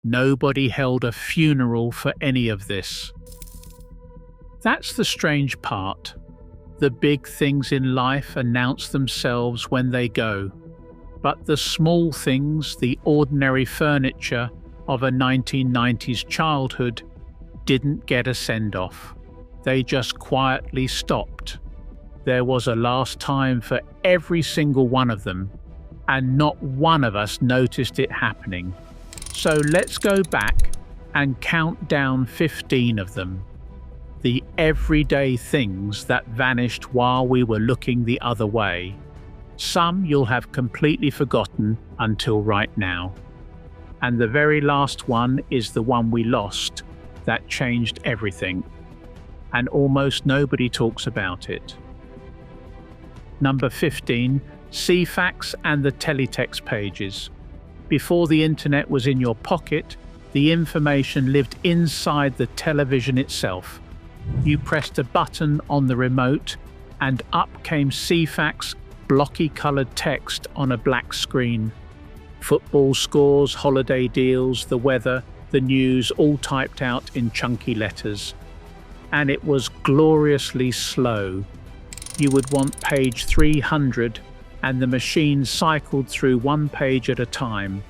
Nobody held a funeral for any of this. That's the strange part. The big things in life announce themselves when they go, but the small things, the ordinary furniture of a 1990s childhood, didn't get a send-off. They just quietly stopped. There was a last time for every single one of them, and not one of us noticed it happening. So let's go back and count down 15 of them. The everyday things that vanished while we were looking the other way. Some you'll have completely forgotten until right now. And the very last one is the one we lost that changed everything. And almost nobody talks about it. Number 15, Ceefax and the teletext pages. Before the internet was in your pocket, the information lived inside the television itself. You pressed a button on the remote and up came Ceefax, blocky coloured text on a black screen. Football scores, holiday deals, the weather, the news, all typed out in chunky letters. And it was gloriously slow. You would want page 300 and the machine cycled through one page at a time.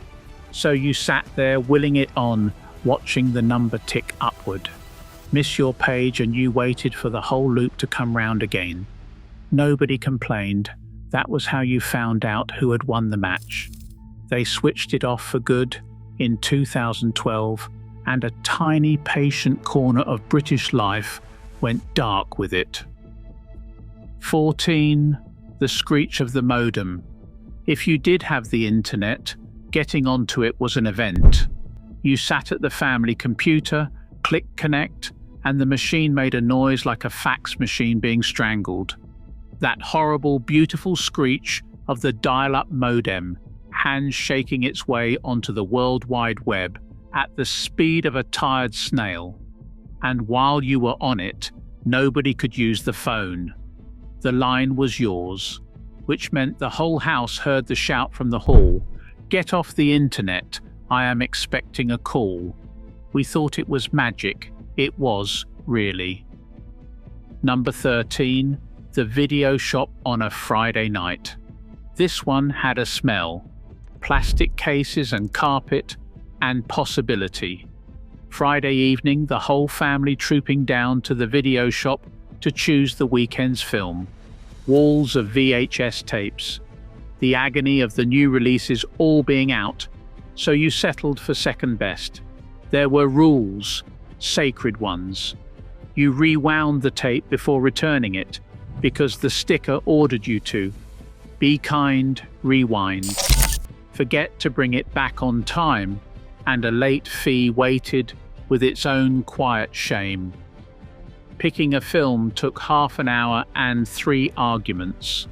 So you sat there willing it on, watching the number tick upward. Miss your page and you waited for the whole loop to come round again. Nobody complained. That was how you found out who had won the match. They switched it off for good in 2012, and a tiny patient corner of British life went dark with it. 14. The screech of the modem. If you did have the internet, getting onto it was an event. You sat at the family computer, click connect, and the machine made a noise like a fax machine being strangled. That horrible, beautiful screech of the dial-up modem, hands shaking its way onto the World Wide Web at the speed of a tired snail. And while you were on it, nobody could use the phone. The line was yours, which meant the whole house heard the shout from the hall, "Get off the internet, I am expecting a call." We thought it was magic. It was, really. Number 13. The video shop on a Friday night. This one had a smell. Plastic cases and carpet, and possibility. Friday evening, the whole family trooping down to the video shop to choose the weekend's film. Walls of VHS tapes. The agony of the new releases all being out, so you settled for second best. There were rules, sacred ones. You rewound the tape before returning it, because the sticker ordered you to. Be kind, rewind. Forget to bring it back on time, and a late fee waited with its own quiet shame. Picking a film took half an hour and 3 arguments.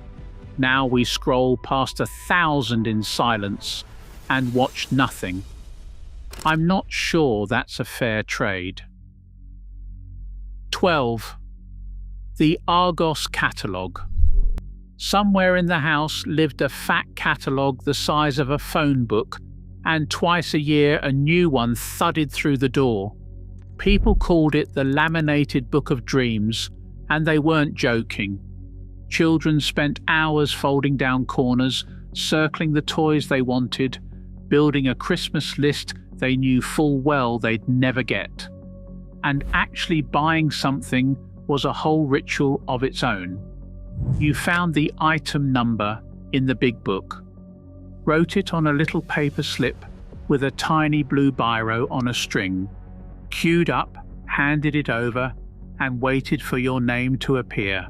Now we scroll past 1,000 in silence and watch nothing. I'm not sure that's a fair trade. 12. The Argos catalogue. Somewhere in the house lived a fat catalogue the size of a phone book, and twice a year a new one thudded through the door. People called it the laminated book of dreams, and they weren't joking. Children spent hours folding down corners, circling the toys they wanted, building a Christmas list they knew full well they'd never get. And actually buying something was a whole ritual of its own. You found the item number in the big book, wrote it on a little paper slip with a tiny blue biro on a string, queued up, handed it over, and waited for your name to appear.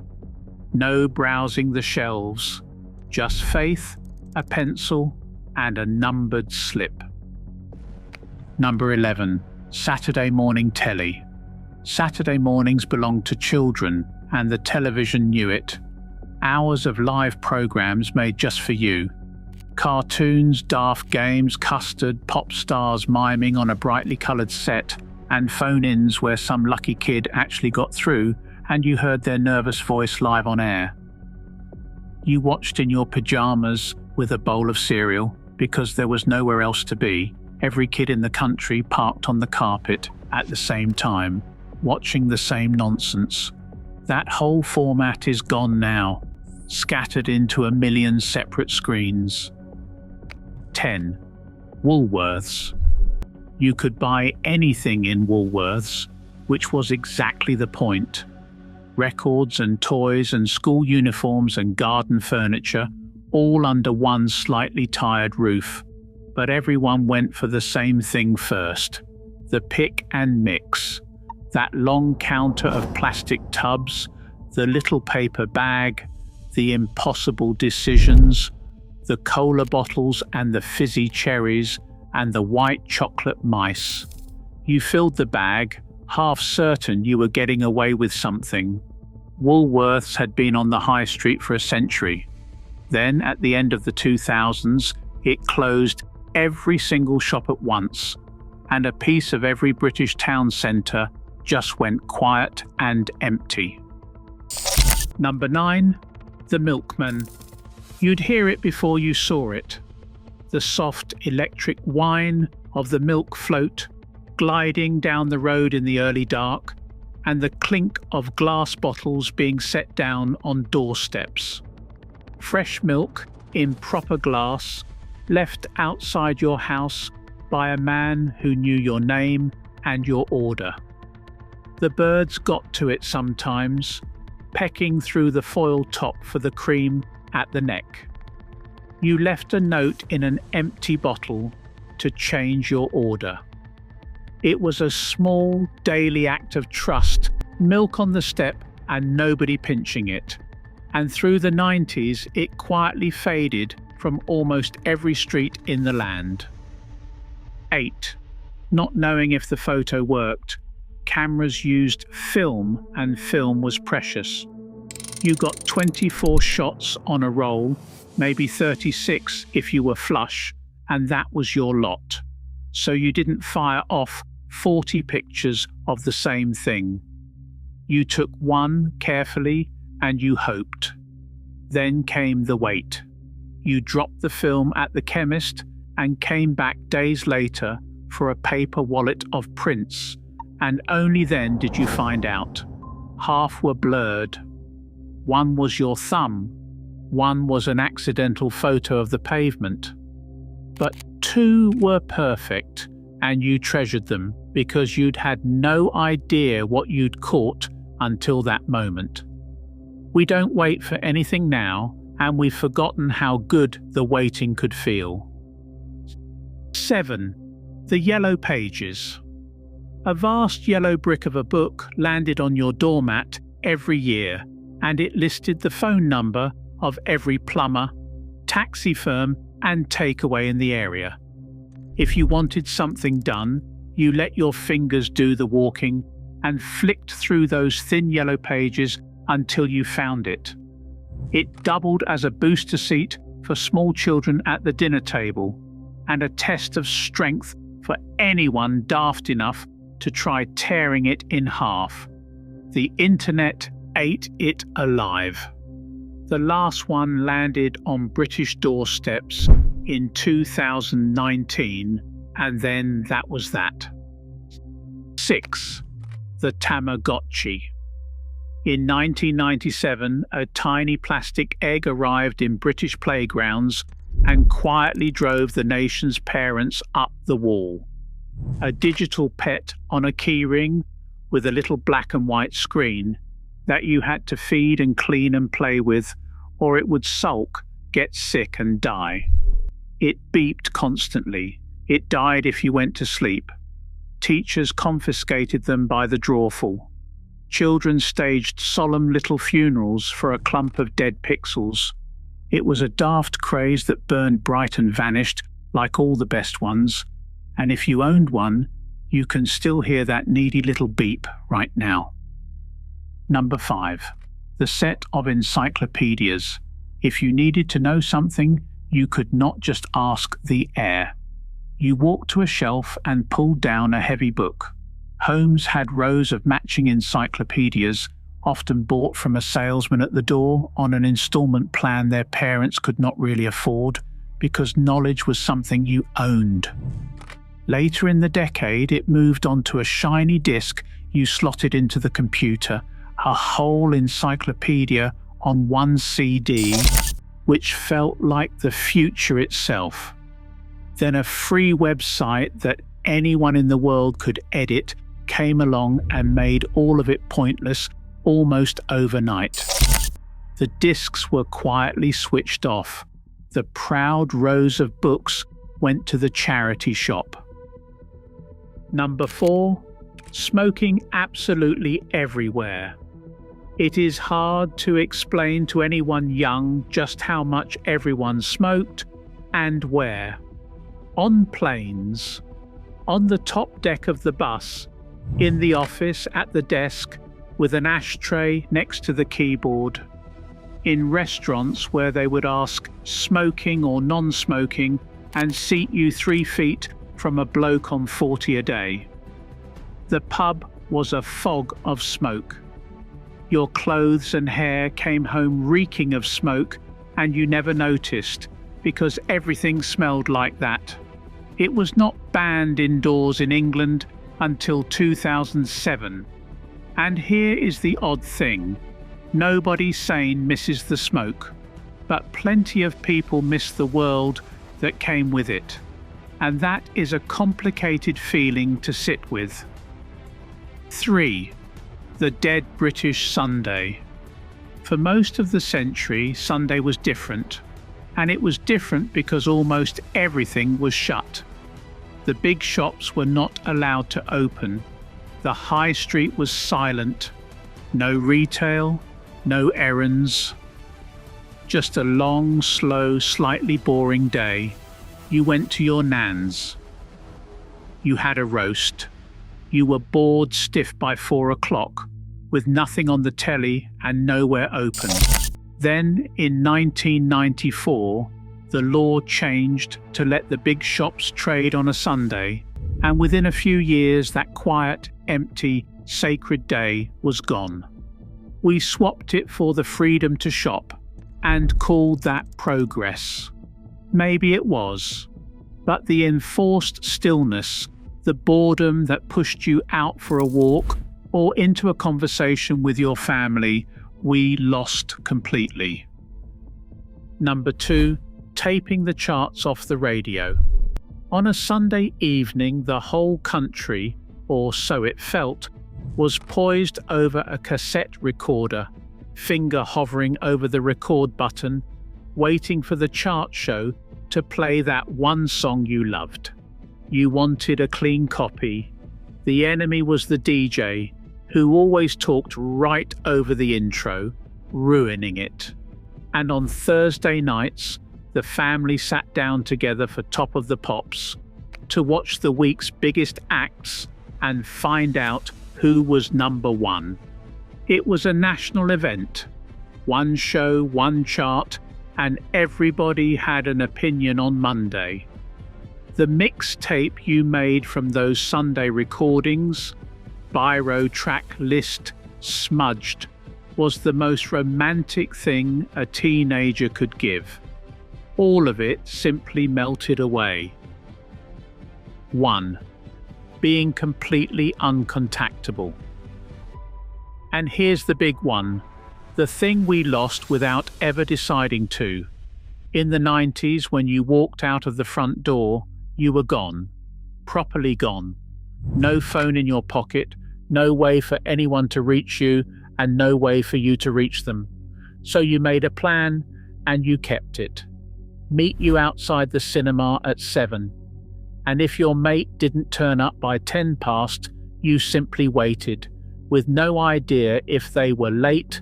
No browsing the shelves, just faith, a pencil, and a numbered slip. Number 11. Saturday morning telly. Saturday mornings belonged to children, and the television knew it. Hours of live programs made just for you. Cartoons, daft games, custard, pop stars miming on a brightly coloured set, and phone-ins where some lucky kid actually got through and you heard their nervous voice live on air. You watched in your pyjamas with a bowl of cereal because there was nowhere else to be, Every kid in the country parked on the carpet at the same time, watching the same nonsense. That whole format is gone now, scattered into a million separate screens. 10. Woolworths. You could buy anything in Woolworths, which was exactly the point. Records and toys and school uniforms and garden furniture, all under one slightly tired roof. But everyone went for the same thing first, the pick and mix. That long counter of plastic tubs, the little paper bag, the impossible decisions, the cola bottles and the fizzy cherries and the white chocolate mice. You filled the bag, half certain you were getting away with something. Woolworths had been on the high street for a century. Then, at the end of the 2000s, it closed every single shop at once, and a piece of every British town centre just went quiet and empty. Number 9. The milkman. You'd hear it before you saw it. The soft electric whine of the milk float gliding down the road in the early dark, and the clink of glass bottles being set down on doorsteps. Fresh milk in proper glass, left outside your house by a man who knew your name and your order. The birds got to it sometimes, pecking through the foil top for the cream at the neck. You left a note in an empty bottle to change your order. It was a small daily act of trust, milk on the step and nobody pinching it. And through the 90s, it quietly faded from almost every street in the land. 8. Not knowing if the photo worked, cameras used film and film was precious. You got 24 shots on a roll, maybe 36 if you were flush, and that was your lot. So you didn't fire off 40 pictures of the same thing. You took one carefully and you hoped. Then came the wait. You dropped the film at the chemist and came back days later for a paper wallet of prints, and only then did you find out. Half were blurred. One was your thumb, one was an accidental photo of the pavement. But 2 were perfect, and you treasured them because you'd had no idea what you'd caught until that moment. We don't wait for anything now, and we've forgotten how good the waiting could feel. 7. The yellow pages. A vast yellow brick of a book landed on your doormat every year, and it listed the phone number of every plumber, taxi firm and takeaway in the area. If you wanted something done, you let your fingers do the walking and flicked through those thin yellow pages until you found it. It doubled as a booster seat for small children at the dinner table, and a test of strength for anyone daft enough to try tearing it in half. The internet ate it alive. The last one landed on British doorsteps in 2019, and then that was that. 6. The Tamagotchi. In 1997, a tiny plastic egg arrived in British playgrounds and quietly drove the nation's parents up the wall. A digital pet on a keyring with a little black and white screen that you had to feed and clean and play with, or it would sulk, get sick and die. It beeped constantly. It died if you went to sleep. Teachers confiscated them by the drawful. Children staged solemn little funerals for a clump of dead pixels. It was a daft craze that burned bright and vanished, like all the best ones, and if you owned one, you can still hear that needy little beep right now. Number 5. The set of encyclopedias. If you needed to know something, you could not just ask the air. You walked to a shelf and pulled down a heavy book. Holmes had rows of matching encyclopedias, often bought from a salesman at the door on an installment plan their parents could not really afford, because knowledge was something you owned. Later in the decade, it moved onto a shiny disc you slotted into the computer, a whole encyclopedia on one CD, which felt like the future itself. Then a free website that anyone in the world could edit came along and made all of it pointless almost overnight. The discs were quietly switched off. The proud rows of books went to the charity shop. Number 4. Smoking absolutely everywhere. It is hard to explain to anyone young just how much everyone smoked and where. On planes, on the top deck of the bus, in the office at the desk with an ashtray next to the keyboard, in restaurants where they would ask smoking or non-smoking and seat you 3 feet from a bloke on 40 a day. The pub was a fog of smoke. Your clothes and hair came home reeking of smoke and you never noticed because everything smelled like that. It was not banned indoors in England until 2007. And here is the odd thing. Nobody sane misses the smoke, but plenty of people miss the world that came with it. And that is a complicated feeling to sit with. 3. The dead British Sunday. For most of the century, Sunday was different. And it was different because almost everything was shut. The big shops were not allowed to open. The high street was silent. No retail, no errands. Just a long, slow, slightly boring day. You went to your nan's. You had a roast. You were bored stiff by 4 o'clock, with nothing on the telly and nowhere open. Then, in 1994, the law changed to let the big shops trade on a Sunday, and within a few years that quiet, empty, sacred day was gone. We swapped it for the freedom to shop, and called that progress. Maybe it was, but the enforced stillness, the boredom that pushed you out for a walk or into a conversation with your family, we lost completely. Number 2, taping the charts off the radio. On a Sunday evening, the whole country, or so it felt, was poised over a cassette recorder, finger hovering over the record button, waiting for the chart show to play that one song you loved. You wanted a clean copy. The enemy was the DJ, who always talked right over the intro, ruining it. And on Thursday nights, the family sat down together for Top of the Pops to watch the week's biggest acts and find out who was number 1. It was a national event. One show, one chart, and everybody had an opinion on Monday. The mixtape you made from those Sunday recordings, biro track list smudged, was the most romantic thing a teenager could give. All of it simply melted away. 1. Being completely uncontactable. And here's the big one, the thing we lost without ever deciding to. In the 90s, when you walked out of the front door, you were gone, properly gone. No phone in your pocket, no way for anyone to reach you, and no way for you to reach them. So you made a plan, and you kept it. Meet you outside the cinema at 7. And if your mate didn't turn up by 10 past, you simply waited, with no idea if they were late,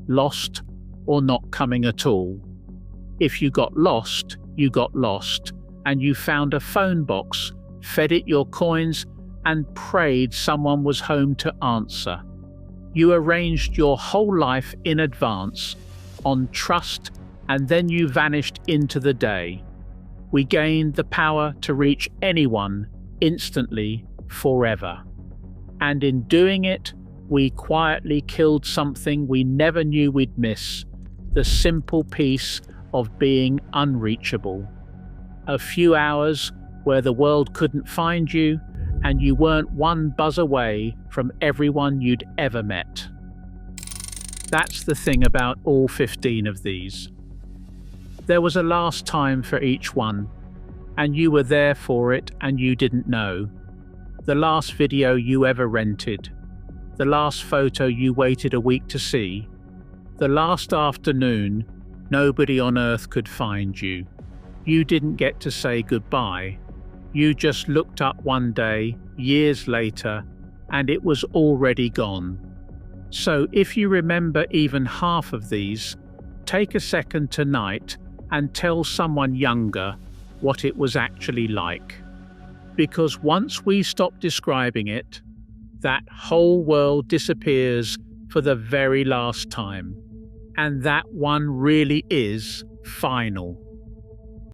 lost, or not coming at all. If you got lost, you got lost, and you found a phone box, fed it your coins, and prayed someone was home to answer. You arranged your whole life in advance, on trust, and then you vanished into the day. We gained the power to reach anyone, instantly, forever. And in doing it, we quietly killed something we never knew we'd miss, the simple peace of being unreachable. A few hours where the world couldn't find you and you weren't one buzz away from everyone you'd ever met. That's the thing about all 15 of these. There was a last time for each one, and you were there for it and you didn't know. The last video you ever rented, the last photo you waited a week to see, the last afternoon nobody on earth could find you. You didn't get to say goodbye. You just looked up one day, years later, and it was already gone. So if you remember even half of these, take a second tonight and tell someone younger what it was actually like. Because once we stop describing it, that whole world disappears for the very last time. And that one really is final.